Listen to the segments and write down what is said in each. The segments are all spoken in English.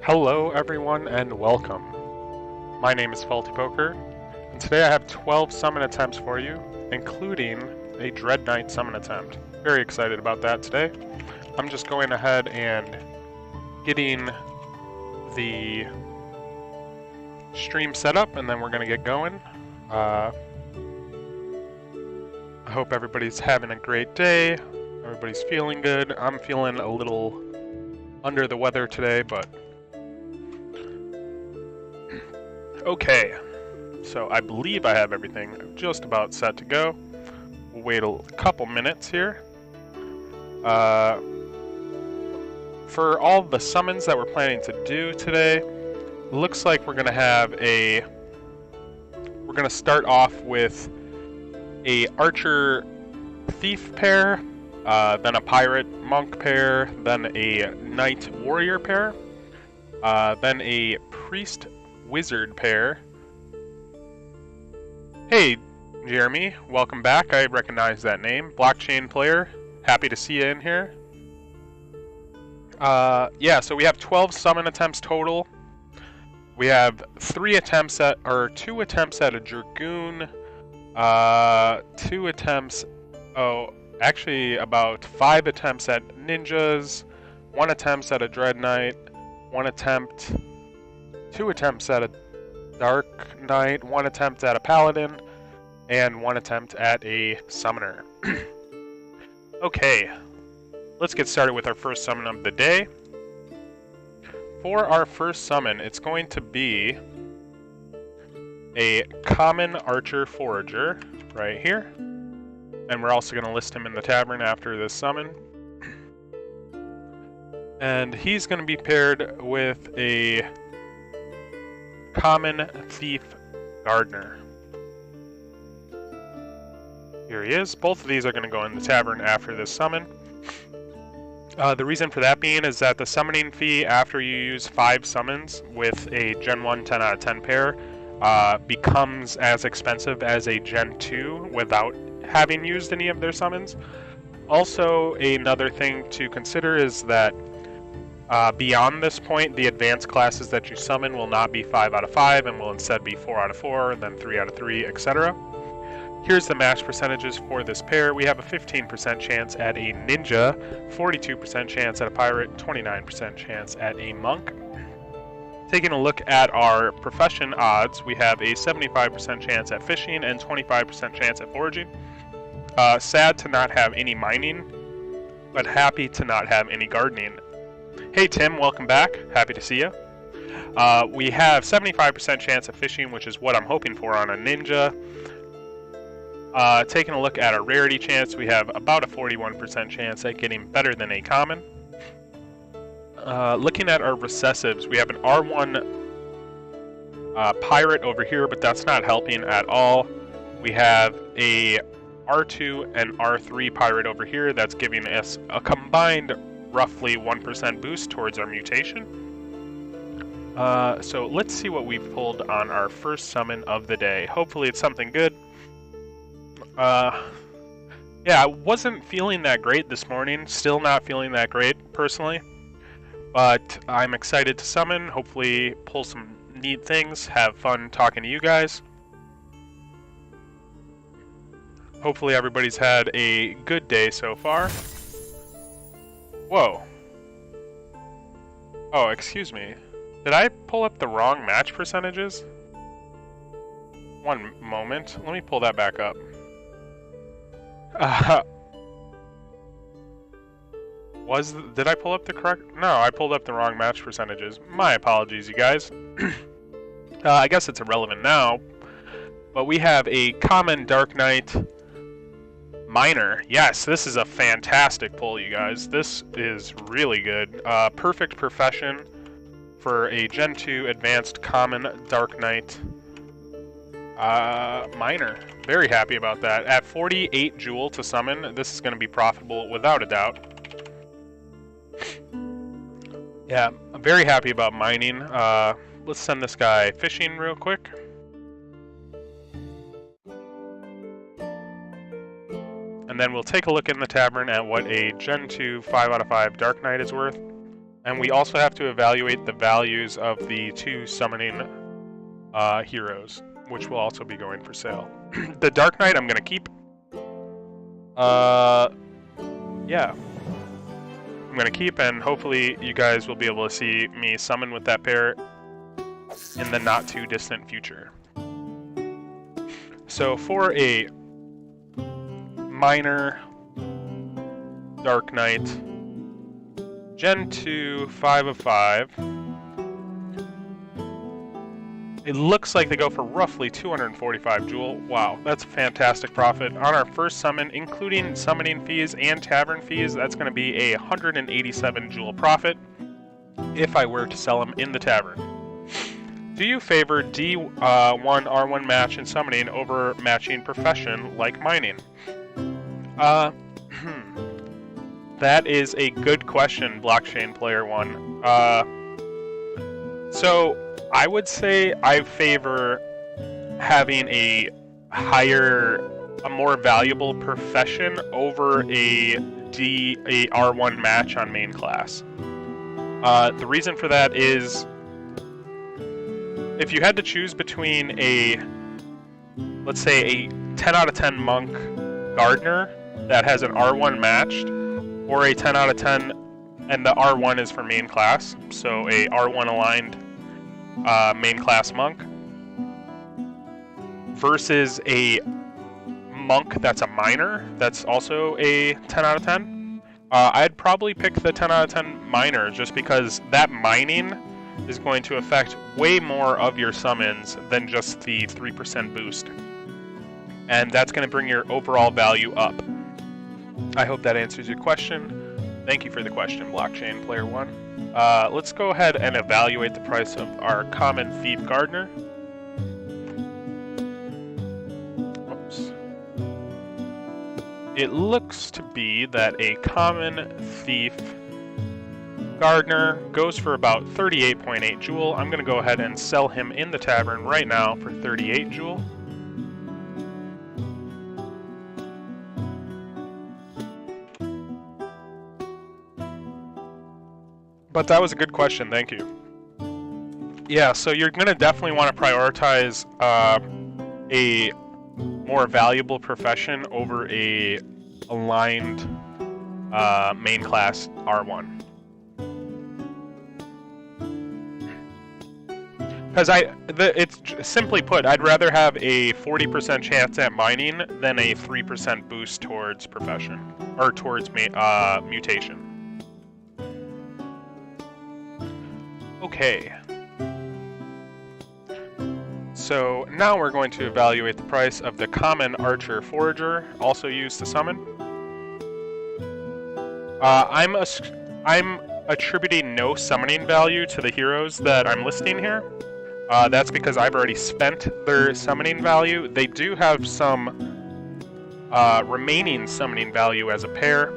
Hello everyone and welcome. My name is Faulty Poker, and today I have 12 summon attempts for you, including a Dread Knight summon attempt. Very excited about that today. I'm just going ahead and getting the stream set up, and then we're going to get going. I hope everybody's having a great day. Everybody's feeling good. I'm feeling a little under the weather today, but okay, so I believe I have everything just about set to go. We'll wait a couple minutes here. For all the summons that we're planning to do today, it looks like we're gonna start off with a archer thief pair, then a pirate monk pair, then a knight warrior pair, then a priest wizard pair. Hey, Jeremy, welcome back. I recognize that name. Blockchain player, happy to see you in here. Yeah, so we have 12 summon attempts total. We have 2 attempts at a dragoon, 2 attempts, actually about 5 attempts at ninjas, 1 attempt at a dread knight, 2 attempts at a dark knight, 1 attempt at a paladin, and 1 attempt at a summoner. Okay, let's get started with our first summon of the day. For our first summon, it's going to be a common archer forager right here. And we're also going to list him in the tavern after this summon. And he's going to be paired with a common thief gardener. Here he is. Both of these are going to go in the tavern after this summon. The reason for that being is that the summoning fee after you use 5 summons with a Gen 1 10 out of 10 pair becomes as expensive as a Gen 2 without having used any of their summons. Also, another thing to consider is that beyond this point, the advanced classes that you summon will not be 5 out of 5 and will instead be 4 out of 4, then 3 out of 3, etc. Here's the match percentages for this pair. We have a 15% chance at a ninja, 42% chance at a pirate, 29% chance at a monk. Taking a look at our profession odds, we have a 75% chance at fishing and 25% chance at foraging. Sad to not have any mining, but happy to not have any gardening. Hey Tim, welcome back. Happy to see you. We have 75% chance of fishing, which is what I'm hoping for on a ninja. Taking a look at our rarity chance, we have about a 41% chance at getting better than a common. Looking at our recessives, we have an R1 pirate over here, but that's not helping at all. We have a R2 and R3 pirate over here that's giving us a combined roughly 1% boost towards our mutation. So let's see what we've pulled on our first summon of the day. Hopefully it's something good. Yeah, I wasn't feeling that great this morning. Still not feeling that great, personally. But I'm excited to summon, hopefully pull some neat things, have fun talking to you guys. Hopefully everybody's had a good day so far. Whoa. Oh, excuse me. Did I pull up the wrong match percentages? One moment. Let me pull that back up. Did I pull up the correct? No, I pulled up the wrong match percentages. My apologies, you guys. I guess it's irrelevant now. But we have a common Dark Knight Miner. Yes, this is a fantastic pull, you guys. This is really good. Perfect profession for a Gen 2 advanced common Dark Knight Miner. Very happy about that. At 48 jewel to summon, this is going to be profitable without a doubt. Yeah, I'm very happy about mining. Let's send this guy fishing real quick. And then we'll take a look in the tavern at what a Gen 2 5 out of 5 Dark Knight is worth. And we also have to evaluate the values of the 2 summoning heroes, which will also be going for sale. The Dark Knight I'm going to keep. Yeah. I'm going to keep, and hopefully you guys will be able to see me summon with that pair in the not too distant future. So for a minor Dark Knight, Gen 2, 5 of 5, it looks like they go for roughly 245 jewel. Wow, that's a fantastic profit. On our first summon, including summoning fees and tavern fees, that's going to be a 187 jewel profit if I were to sell them in the tavern. Do you favor D1 R1 match in summoning over matching profession like mining? That is a good question, Blockchain Player 1. So I would say I favor having a more valuable profession over a R1 match on main class. The reason for that is, if you had to choose between let's say a 10 out of 10 monk gardener that has an R1 matched, or a 10 out of 10, and the R1 is for main class, so a R1 aligned main class monk, versus a monk that's a miner that's also a 10 out of 10, I'd probably pick the 10 out of 10 miner, just because that mining is going to affect way more of your summons than just the 3% boost. And that's going to bring your overall value up. I hope that answers your question. Thank you for the question, Blockchain Player 1. Let's go ahead and evaluate the price of our common thief gardener. Oops. It looks to be that a common thief gardener goes for about 38.8 jewel. I'm going to go ahead and sell him in the tavern right now for 38 jewel. But that was a good question, thank you. Yeah, so you're going to definitely want to prioritize a more valuable profession over a aligned main class R1. Because it's simply put, I'd rather have a 40% chance at mining than a 3% boost towards profession, or towards mutation. Okay. So now we're going to evaluate the price of the common archer forager, also used to summon. I'm attributing no summoning value to the heroes that I'm listing here. That's because I've already spent their summoning value. They do have some remaining summoning value as a pair,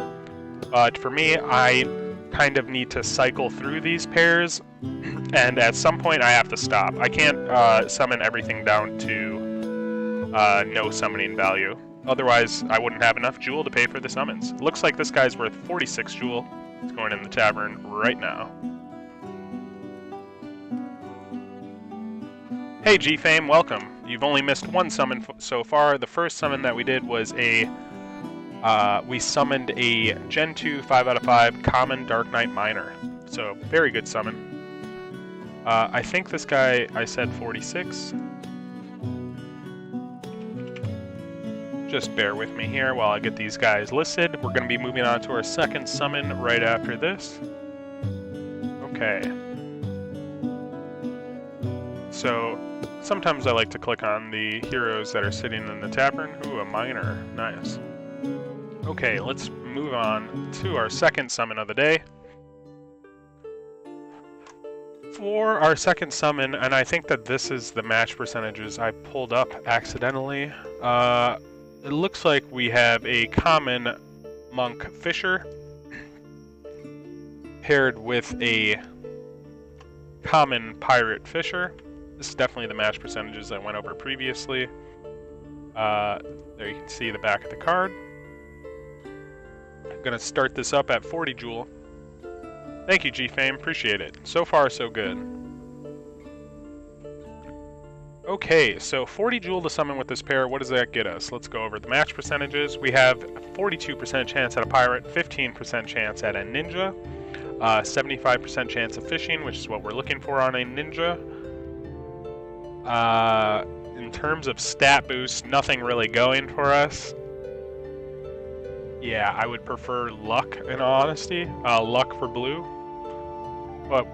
but for me, I kind of need to cycle through these pairs, and at some point I have to stop. I can't summon everything down to no summoning value. Otherwise, I wouldn't have enough jewel to pay for the summons. Looks like this guy's worth 46 jewel. It's going in the tavern right now. Hey G-Fame, welcome. You've only missed one summon so far. The first summon that we did was we summoned a Gen 2 5 out of 5 common Dark Knight Miner. So, very good summon. I think this guy, I said 46. Just bear with me here while I get these guys listed. We're going to be moving on to our second summon right after this. Okay. So, sometimes I like to click on the heroes that are sitting in the tavern. Ooh, a miner. Nice. Okay, let's move on to our second summon of the day. For our second summon, and I think that this is the match percentages I pulled up accidentally, it looks like we have a common monk fisher paired with a common pirate fisher. This is definitely the match percentages I went over previously. There you can see the back of the card. I'm going to start this up at 40 jewel. Thank you, G-Fame. Appreciate it. So far, so good. Okay, so 40 Jewel to summon with this pair. What does that get us? Let's go over the match percentages. We have a 42% chance at a pirate, 15% chance at a ninja, 75% chance of fishing, which is what we're looking for on a ninja. In terms of stat boost, nothing really going for us. Yeah, I would prefer luck, in all honesty. Luck for blue. But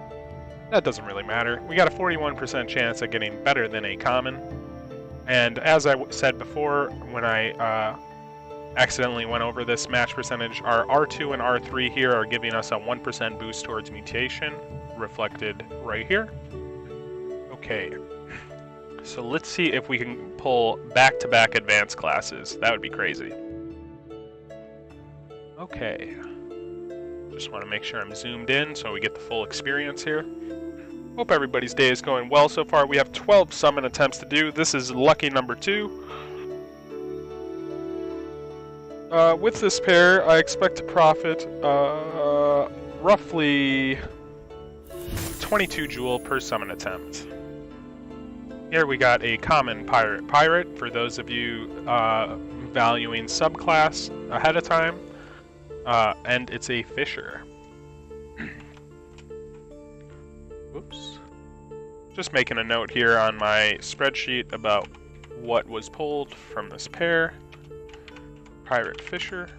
that doesn't really matter. We got a 41% chance at getting better than a common. And as I said before, when I accidentally went over this match percentage, our R2 and R3 here are giving us a 1% boost towards mutation, reflected right here. Okay, so let's see if we can pull back-to-back advanced classes. That would be crazy. Okay, just want to make sure I'm zoomed in so we get the full experience here. Hope everybody's day is going well so far. We have 12 summon attempts to do. This is lucky number 2. With this pair, I expect to profit roughly 22 Jewel per summon attempt. Here we got a common pirate for those of you valuing subclass ahead of time, and it's a fisher. Whoops. Just making a note here on my spreadsheet about what was pulled from this pair. Pirate fisher.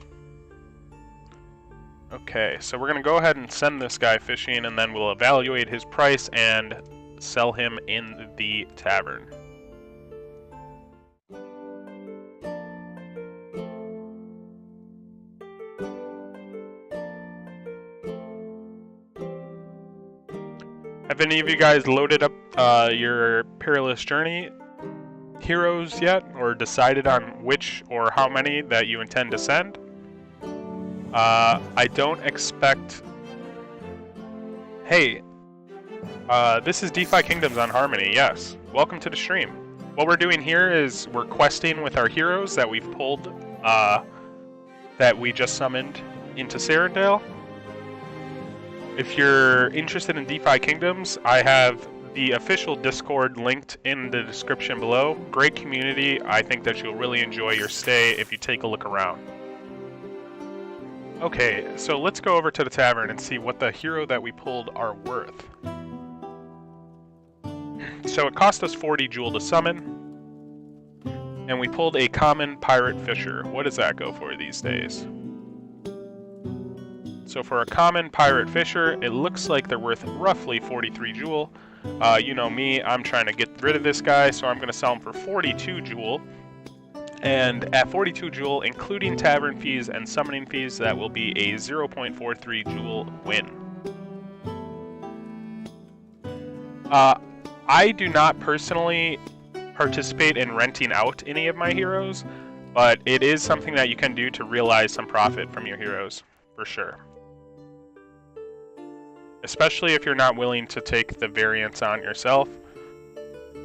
Okay, so we're going to go ahead and send this guy fishing, and then we'll evaluate his price and sell him in the tavern. Have any of you guys loaded up your Perilous Journey heroes yet, or decided on which or how many that you intend to send? I don't expect... Hey, this is DeFi Kingdoms on Harmony, yes. Welcome to the stream. What we're doing here is we're questing with our heroes that we've pulled, that we just summoned into Serendale. If you're interested in DeFi Kingdoms, I have the official Discord linked in the description below. Great community. I think that you'll really enjoy your stay if you take a look around. Okay, so let's go over to the tavern and see what the hero that we pulled are worth. So it cost us 40 Jewel to summon, and we pulled a common pirate fisher. What does that go for these days? So for a common pirate fisher, it looks like they're worth roughly 43 Jewel. You know me, I'm trying to get rid of this guy, so I'm going to sell him for 42 Jewel. And at 42 Jewel, including tavern fees and summoning fees, that will be a 0.43 Jewel win. I do not personally participate in renting out any of my heroes, but it is something that you can do to realize some profit from your heroes, for sure. Especially if you're not willing to take the variance on yourself.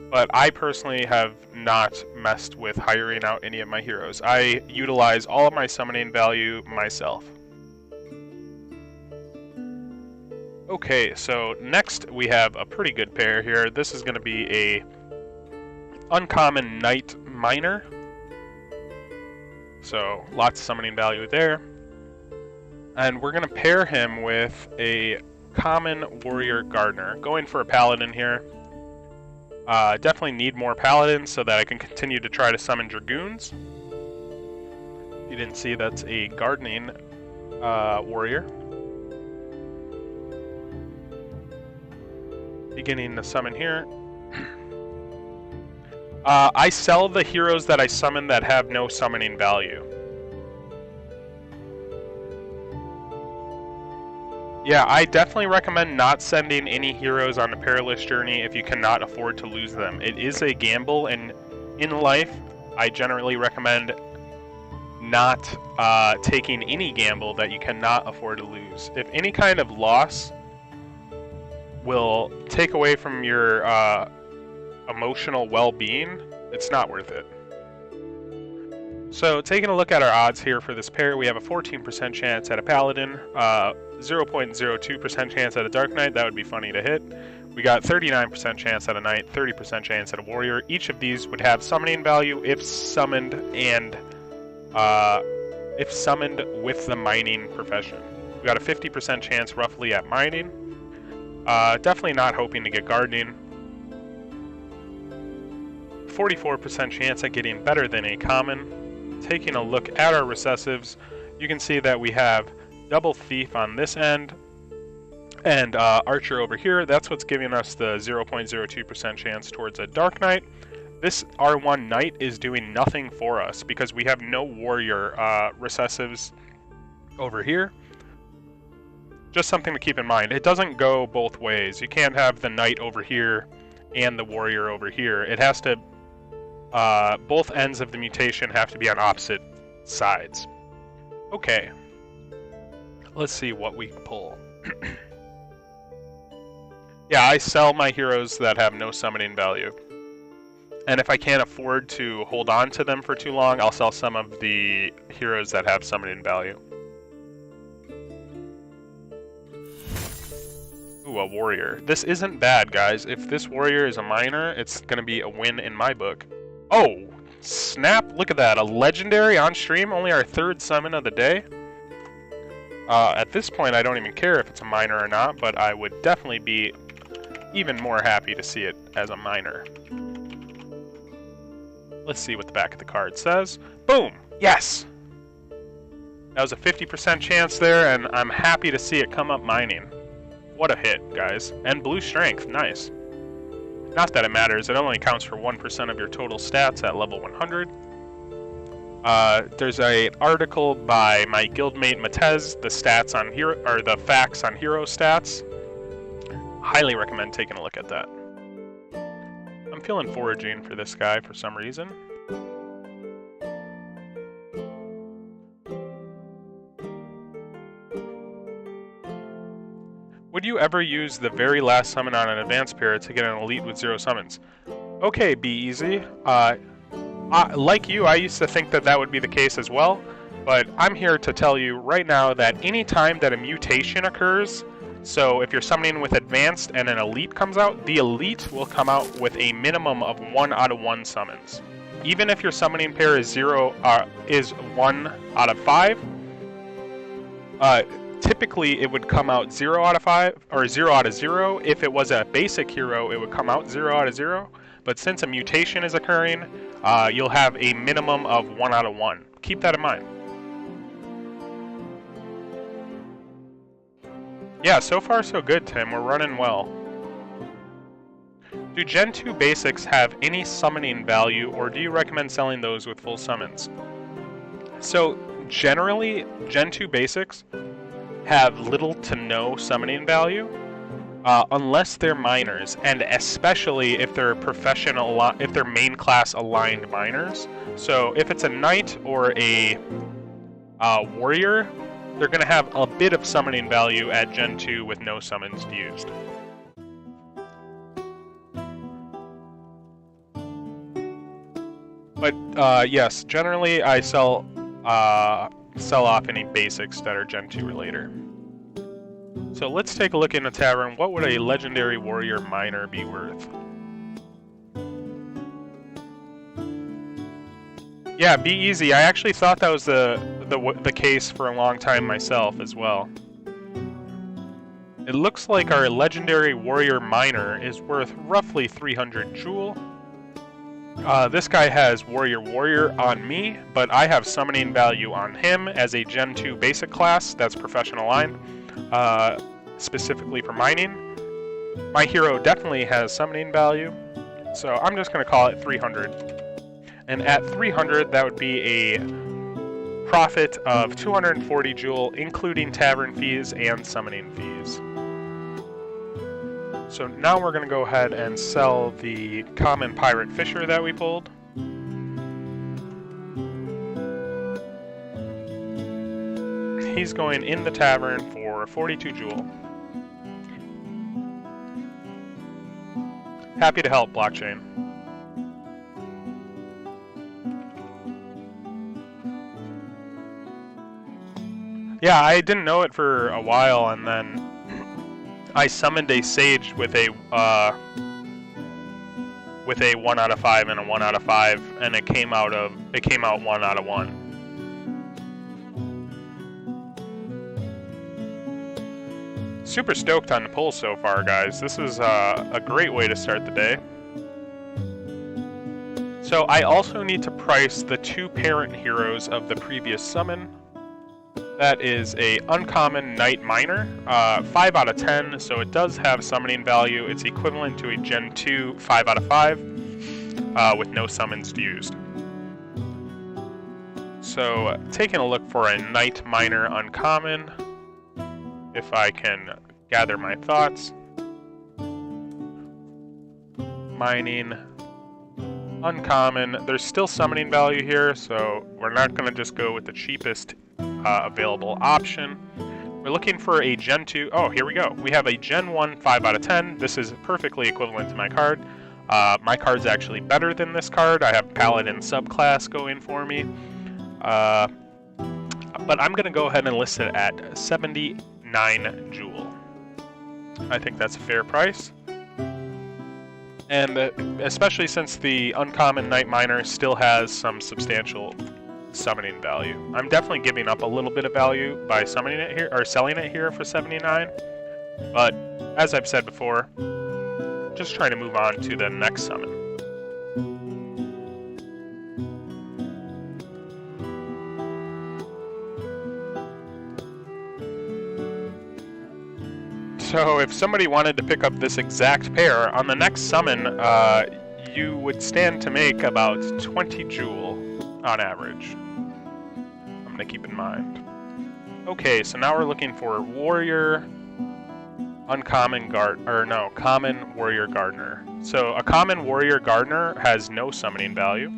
But I personally have not messed with hiring out any of my heroes. I utilize all of my summoning value myself. Okay, so next we have a pretty good pair here. This is going to be a uncommon Knight Miner. So lots of summoning value there. And we're going to pair him with a common Warrior Gardener. Going for a Paladin here. Definitely need more Paladins so that I can continue to try to summon Dragoons. You didn't see, that's a Gardening Warrior. Beginning to summon here. I sell the heroes that I summon that have no summoning value. Yeah, I definitely recommend not sending any heroes on the Perilous Journey if you cannot afford to lose them. It is a gamble, and in life, I generally recommend not taking any gamble that you cannot afford to lose. If any kind of loss will take away from your emotional well-being, it's not worth it. So taking a look at our odds here for this pair, we have a 14% chance at a Paladin, 0.02% chance at a Dark Knight, that would be funny to hit. We got 39% chance at a Knight, 30% chance at a Warrior. Each of these would have summoning value if summoned and if summoned with the mining profession. We got a 50% chance roughly at mining. Definitely not hoping to get gardening. 44% chance at getting better than a common. Taking a look at our recessives, you can see that we have double thief on this end and archer over here. That's what's giving us the 0.02% chance towards a Dark Knight. This R1 Knight is doing nothing for us because we have no warrior recessives over here. Just something to keep in mind. It doesn't go both ways. You can't have the Knight over here and the warrior over here. It has to, both ends of the mutation have to be on opposite sides. Okay. Let's see what we can pull. Yeah, I sell my heroes that have no summoning value. And if I can't afford to hold on to them for too long, I'll sell some of the heroes that have summoning value. Ooh, a warrior. This isn't bad, guys. If this warrior is a miner, it's going to be a win in my book. Oh, snap. Look at that. A legendary on stream, only our third summon of the day. At this point, I don't even care if it's a miner or not, but I would definitely be even more happy to see it as a miner. Let's see what the back of the card says. Boom! Yes! That was a 50% chance there, and I'm happy to see it come up mining. What a hit, guys. And blue strength, nice. Not that it matters, it only counts for 1% of your total stats at level 100. There's an article by my guildmate Matez, the stats on hero, or the facts on hero stats. Highly recommend taking a look at that. I'm feeling foraging for this guy for some reason. Would you ever use the very last summon on an advanced pair to get an elite with 0 summons? Okay, be easy. Like you, I used to think that that would be the case as well, but I'm here to tell you right now that any time that a mutation occurs, so if you're summoning with advanced and an elite comes out, the elite will come out with a minimum of 1 out of 1 summons. Even if your summoning pair is 1 out of 5, typically it would come out 0 out of 5 or 0 out of 0. If it was a basic hero, it would come out 0 out of 0. But since a mutation is occurring, you'll have a minimum of 1 out of 1. Keep that in mind. Yeah, so far so good, Tim. We're running well. Do Gen 2 basics have any summoning value, or do you recommend selling those with full summons? So, generally, Gen 2 basics have little to no summoning value, unless they're miners, and especially if they're if they're main class aligned miners. So if it's a knight or a warrior, they're going to have a bit of summoning value at Gen 2 with no summons used. But yes, generally I sell off any basics that are Gen 2 or later. So let's take a look in the tavern. What would a legendary warrior miner be worth? Yeah, be easy. I actually thought that was the case for a long time myself as well. It looks like our legendary warrior miner is worth roughly 300 jewel. This guy has warrior on me, but I have summoning value on him as a Gen 2 basic class that's professional line, specifically for mining. My hero definitely has summoning value, so I'm just going to call it 300. And at 300, that would be a profit of 240 jewel, including tavern fees and summoning fees. So now we're going to go ahead and sell the common pirate fisher that we pulled. He's going in the tavern for 42 jewel. Happy to help, blockchain. Yeah, I didn't know it for a while, and then I summoned a Sage with a 1 out of 5 and a 1 out of 5, and it came out 1 out of 1. Super stoked on the pull so far, guys. This is a great way to start the day. So I also need to price the 2 parent heroes of the previous summon. That is a uncommon Knight Miner, 5 out of 10, so it does have summoning value. It's equivalent to a Gen 2 5 out of 5 with no summons used. So taking a look for a Knight Miner uncommon, if I can gather my thoughts. Mining, uncommon. There's still summoning value here, so we're not going to just go with the cheapest available option. We're looking for a Gen 2. Oh, here we go. We have a Gen 1 5 out of 10. This is perfectly equivalent to my card. My card's actually better than this card. I have Paladin subclass going for me. But I'm going to go ahead and list it at 79 Jewel. I think that's a fair price. And especially since the uncommon Knight Miner still has some substantial summoning value. I'm definitely giving up a little bit of value by summoning it here, or selling it here for 79. But as I've said before, just trying to move on to the next summon. So if somebody wanted to pick up this exact pair, on the next summon, you would stand to make about 20 Jewel on average. I'm going to keep in mind. Okay, so now we're looking for Warrior, Common Warrior Gardener. So a Common Warrior Gardener has no summoning value.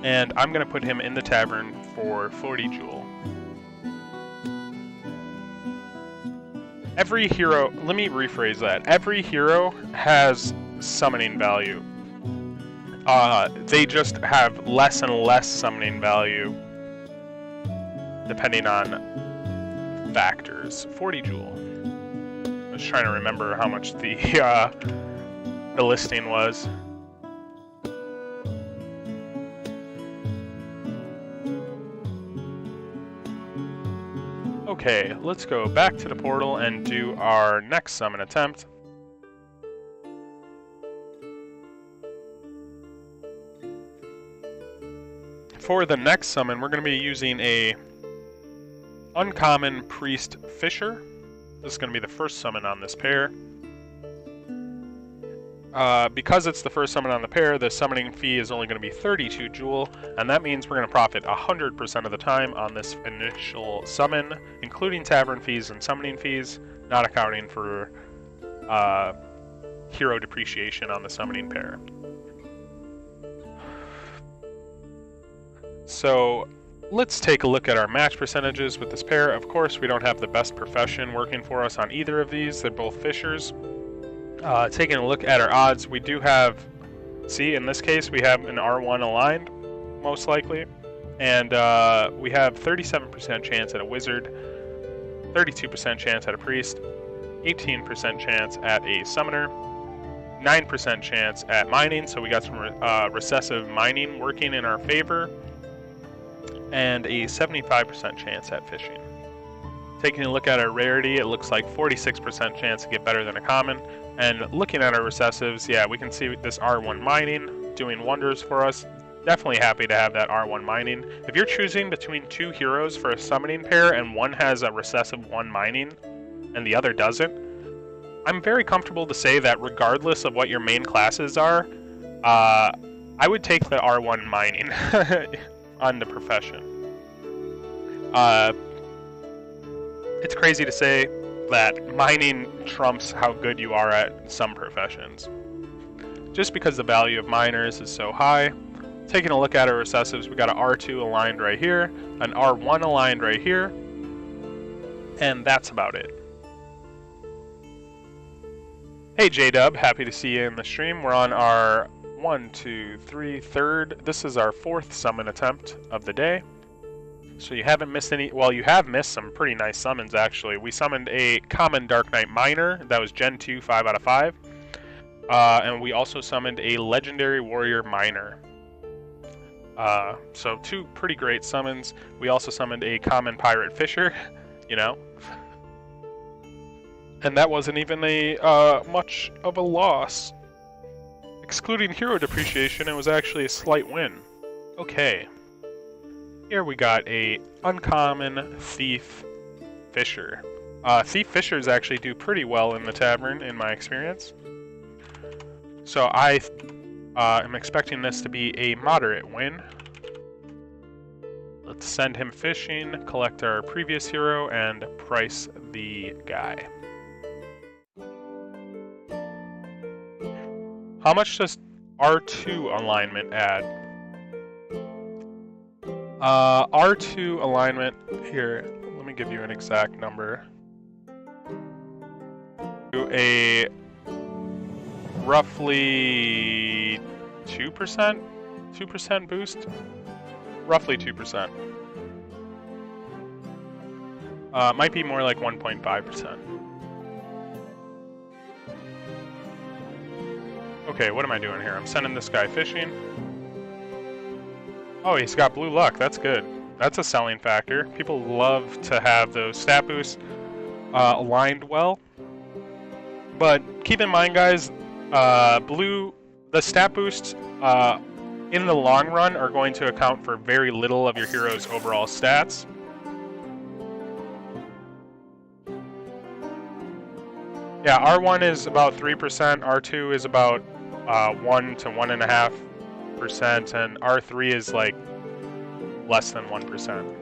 And I'm going to put him in the tavern for 40 Jewel. Every hero, let me rephrase that. Every hero has summoning value. They just have less and less summoning value depending on factors. 40 Jewel. I was trying to remember how much the listing was. Okay, let's go back to the portal and do our next summon attempt. For the next summon, we're going to be using a uncommon Priest Fisher. This is going to be the first summon on this pair. Because it's the first summon on the pair, the summoning fee is only going to be 32 Jewel, and that means we're going to profit 100% of the time on this initial summon, including tavern fees and summoning fees, not accounting for hero depreciation on the summoning pair. So let's take a look at our match percentages with this pair. Of course, we don't have the best profession working for us on either of these. They're both Fishers. Taking a look at our odds, we do have, see, in this case, we have an R1 aligned, most likely. And we have 37% chance at a Wizard, 32% chance at a Priest, 18% chance at a Summoner, 9% chance at Mining, so we got some recessive Mining working in our favor, and a 75% chance at Fishing. Taking a look at our rarity, it looks like 46% chance to get better than a common. And looking at our recessives, yeah, we can see this R1 Mining doing wonders for us. Definitely happy to have that R1 Mining. If you're choosing between two heroes for a summoning pair and one has a recessive 1 Mining and the other doesn't, I'm very comfortable to say that regardless of what your main classes are, I would take the R1 Mining on the profession. It's crazy to say that mining trumps how good you are at some professions. Just because the value of miners is so high. Taking a look at our recessives, we got an R2 aligned right here, an R1 aligned right here, and that's about it. Hey J-Dub, happy to see you in the stream. We're on our 1, 2, 3, third. This is our 4th summon attempt of the day. So you haven't missed any. Well, you have missed some pretty nice summons actually. We summoned a common Dark Knight Miner that was Gen 2, 5 out of 5. And we also summoned a legendary warrior miner. So 2 pretty great summons. We also summoned a common pirate fisher, you know. And that wasn't even a much of a loss. Excluding hero depreciation, it was actually a slight win. Okay. Here we got a uncommon Thief Fisher. Thief Fishers actually do pretty well in the tavern, in my experience. So I am expecting this to be a moderate win. Let's send him fishing, collect our previous hero, and price the guy. How much does R2 alignment add? R2 alignment, here, let me give you an exact number. A roughly 2%? 2% boost? Roughly 2%. Might be more like 1.5%. Okay, what am I doing here? I'm sending this guy fishing. Oh, he's got blue luck. That's good. That's a selling factor. People love to have those stat boosts aligned well. But keep in mind, guys, the stat boosts in the long run are going to account for very little of your hero's overall stats. Yeah, R1 is about 3%, R2 is about 1 to 1.5%, and R3 is like less than 1%.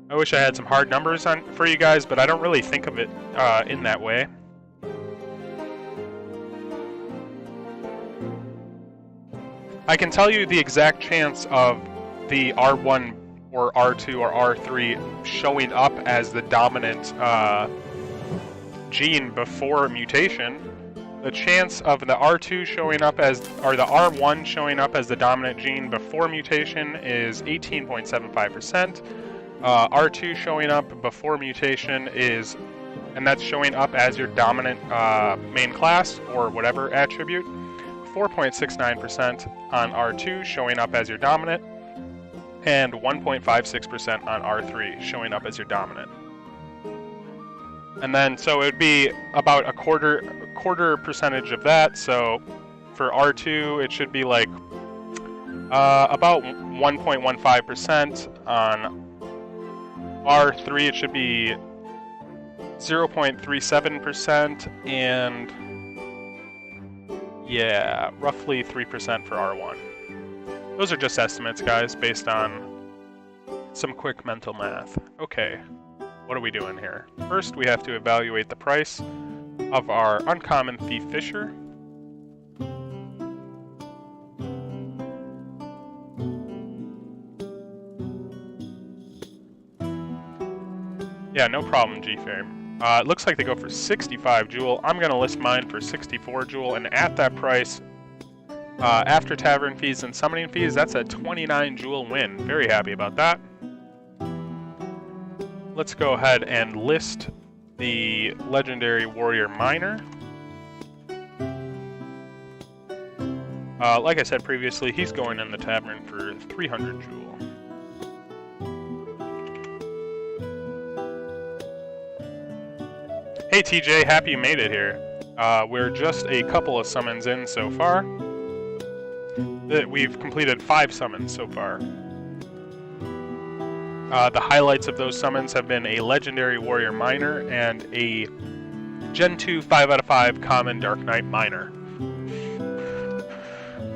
I wish I had some hard numbers for you guys, but I don't really think of it in that way. I can tell you the exact chance of the R1 or R2 or R3 showing up as the dominant gene before mutation. The chance of the R2 showing up as, or the R1 showing up as the dominant gene before mutation is 18.75%. R2 showing up before mutation is, and that's showing up as your dominant main class or whatever attribute, 4.69% on R2 showing up as your dominant, and 1.56% on R3 showing up as your dominant. And then, so it would be about a quarter percentage of that. So for R2, it should be like about 1.15%. On R3, it should be 0.37%, and yeah, roughly 3% for R1. Those are just estimates, guys, based on some quick mental math. Okay. What are we doing here? First, we have to evaluate the price of our uncommon Thief Fisher. Yeah, no problem, G-Fame. It looks like they go for 65 jewel. I'm going to list mine for 64 jewel, and at that price, after tavern fees and summoning fees, that's a 29 jewel win. Very happy about that. Let's go ahead and list the legendary warrior miner. Like I said previously, he's going in the tavern for 300 jewel. Hey TJ, happy you made it here. We're just a couple of summons in so far. We've completed 5 summons so far. The highlights of those summons have been a legendary warrior miner and a Gen 2 5 out of 5 common Dark Knight miner.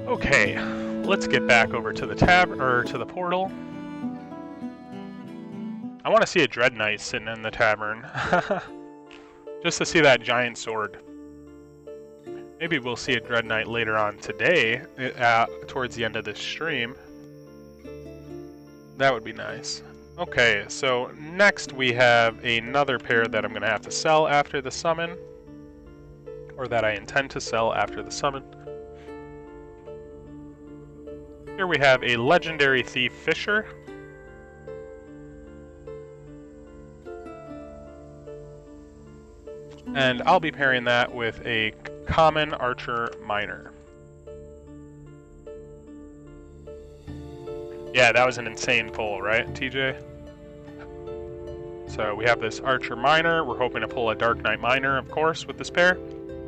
Okay, let's get back over to the to the portal. I want to see a Dread Knight sitting in the tavern, just to see that giant sword. Maybe we'll see a Dread Knight later on today, towards the end of this stream. That would be nice. Okay, so next we have another pair that I'm going to have to sell after the summon, or that I intend to sell after the summon. Here we have a legendary Thief Fisher. And I'll be pairing that with a common archer minor. Yeah, that was an insane pull, right, TJ? So we have this archer minor. We're hoping to pull a dark knight minor, of course, with this pair.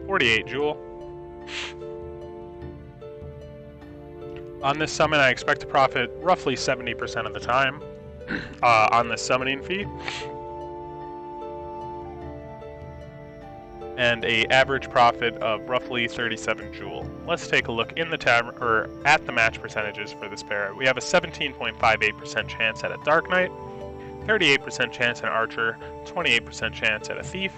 48 jewel. On this summon, I expect to profit roughly 70% of the time on the summoning fee. And a average profit of roughly 37 jewel. Let's take a look in the tavern, or at the match percentages for this pair. We have a 17.58% chance at a Dark Knight, 38% chance at an Archer, 28% chance at a Thief.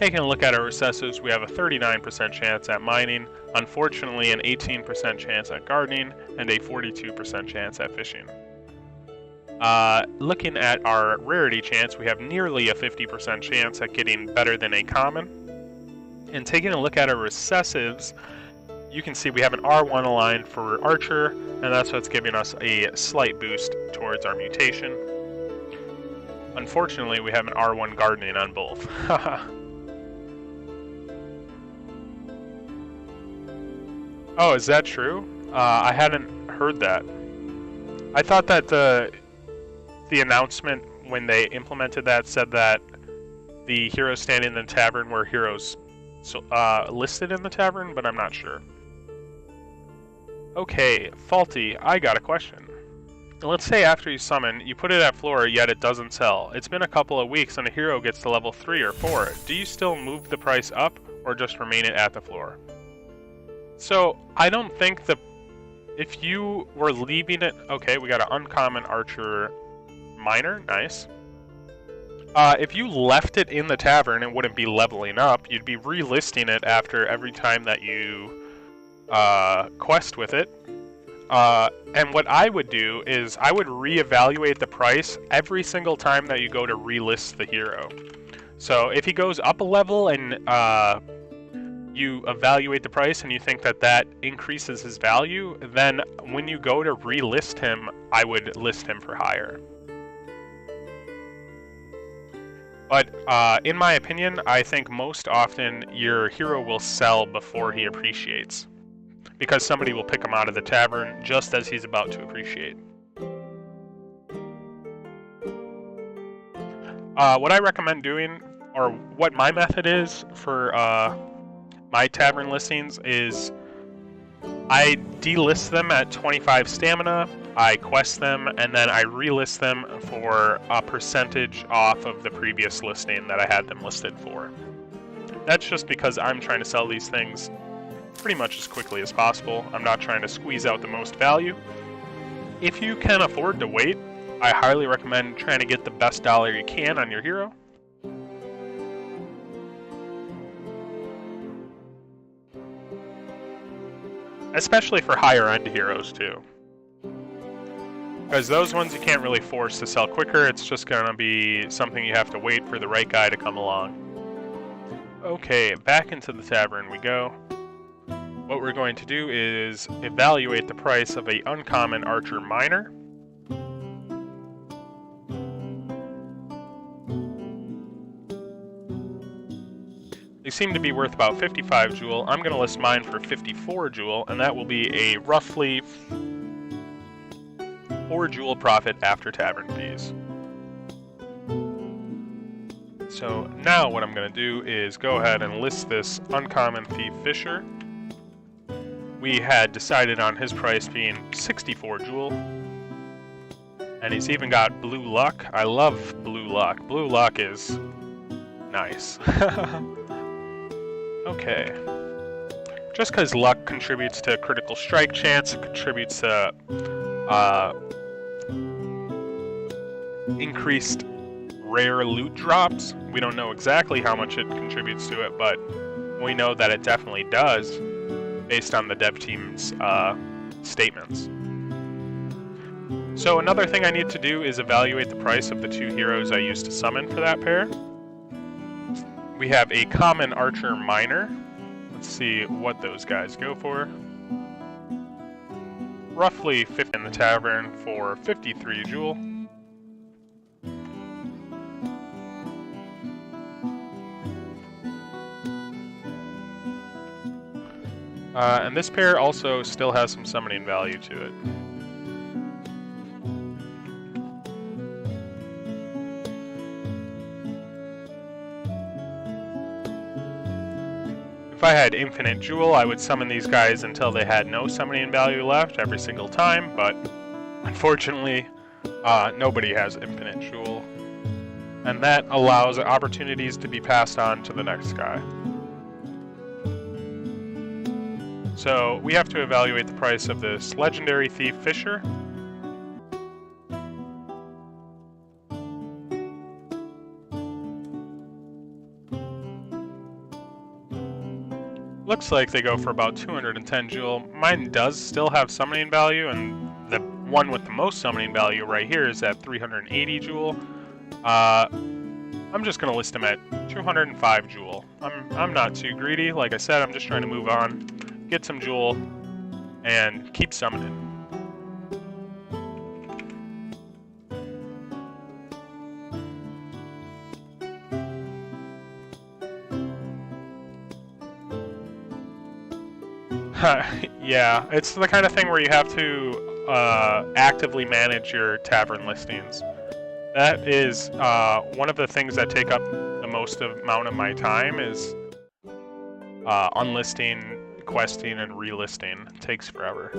Taking a look at our recessives, we have a 39% chance at Mining, unfortunately an 18% chance at Gardening, and a 42% chance at Fishing. Looking at our rarity chance, we have nearly a 50% chance at getting better than a common. And taking a look at our recessives, you can see we have an R1 aligned for Archer, and that's what's giving us a slight boost towards our mutation. Unfortunately, we have an R1 Gardening on both. Oh, is that true? I hadn't heard that. I thought that the announcement when they implemented that said that the heroes standing in the tavern were heroes listed in the tavern, but I'm not sure. Okay, Faulty, I got a question. Let's say after you summon, you put it at floor, yet it doesn't sell. It's been a couple of weeks and a hero gets to level 3 or 4. Do you still move the price up, or just remain it at the floor? So, I don't think if you were leaving it... Okay, we got an uncommon Archer minor, nice. If you left it in the tavern, it wouldn't be leveling up. You'd be relisting it after every time that you quest with it. And what I would do is I would reevaluate the price every single time that you go to relist the hero. So if he goes up a level and you evaluate the price and you think that that increases his value, then when you go to relist him, I would list him for higher. But in my opinion, I think most often your hero will sell before he appreciates, because somebody will pick him out of the tavern just as he's about to appreciate. What I recommend doing, or what my method is for my tavern listings, is I delist them at 25 stamina, I quest them, and then I relist them for a percentage off of the previous listing that I had them listed for. That's just because I'm trying to sell these things pretty much as quickly as possible. I'm not trying to squeeze out the most value. If you can afford to wait, I highly recommend trying to get the best dollar you can on your hero. Especially for higher end heroes too. Because those ones you can't really force to sell quicker, it's just gonna be something you have to wait for the right guy to come along. Okay, back into the tavern we go. What we're going to do is evaluate the price of a uncommon Archer minor. They seem to be worth about 55 jewel. I'm going to list mine for 54 jewel, and that will be a roughly 4 jewel profit after tavern fees. So now what I'm going to do is go ahead and list this uncommon Thief Fisher. We had decided on his price being 64 jewel. And he's even got blue luck. I love blue luck. Blue luck is nice. Okay. Just because luck contributes to critical strike chance, it contributes to increased rare loot drops. We don't know exactly how much it contributes to it, but we know that it definitely does based on the dev team's statements. So another thing I need to do is evaluate the price of the 2 heroes I used to summon for that pair. We have a common Archer minor. Let's see what those guys go for. Roughly 50 in the tavern for 53 jewel. And this pair also still has some summoning value to it. If I had Infinite Jewel, I would summon these guys until they had no summoning value left every single time, but unfortunately, nobody has Infinite Jewel. And that allows opportunities to be passed on to the next guy. So we have to evaluate the price of this Legendary Thief Fisher. Looks like they go for about 210 jewel. Mine does still have summoning value, and the one with the most summoning value right here is at 380 jewel. I'm just gonna list them at 205 jewel. I'm not too greedy. Like I said, I'm just trying to move on, get some jewel, and keep summoning. Yeah, it's the kind of thing where you have to actively manage your tavern listings. That is one of the things that take up the most amount of my time is unlisting, questing, and relisting. It takes forever.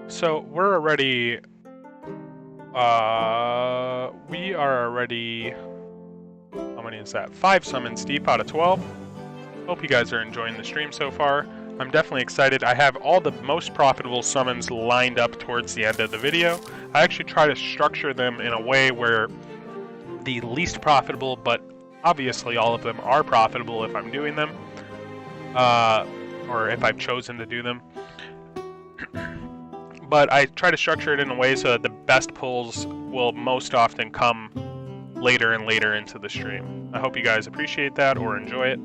So we're already... we are already... How many is that? 5 summons deep out of 12. Hope you guys are enjoying the stream so far. I'm definitely excited. I have all the most profitable summons lined up towards the end of the video. I actually try to structure them in a way where the least profitable, but obviously all of them are profitable if I'm doing them, or if I've chosen to do them. But I try to structure it in a way so that the best pulls will most often come later and later into the stream. I hope you guys appreciate that or enjoy it.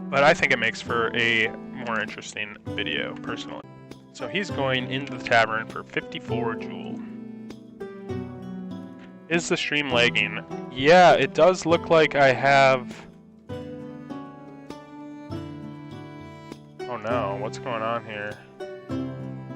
But I think it makes for a more interesting video, personally. So he's going into the tavern for 54 jewel. Is the stream lagging? Yeah, it does look like I have... Oh no, what's going on here?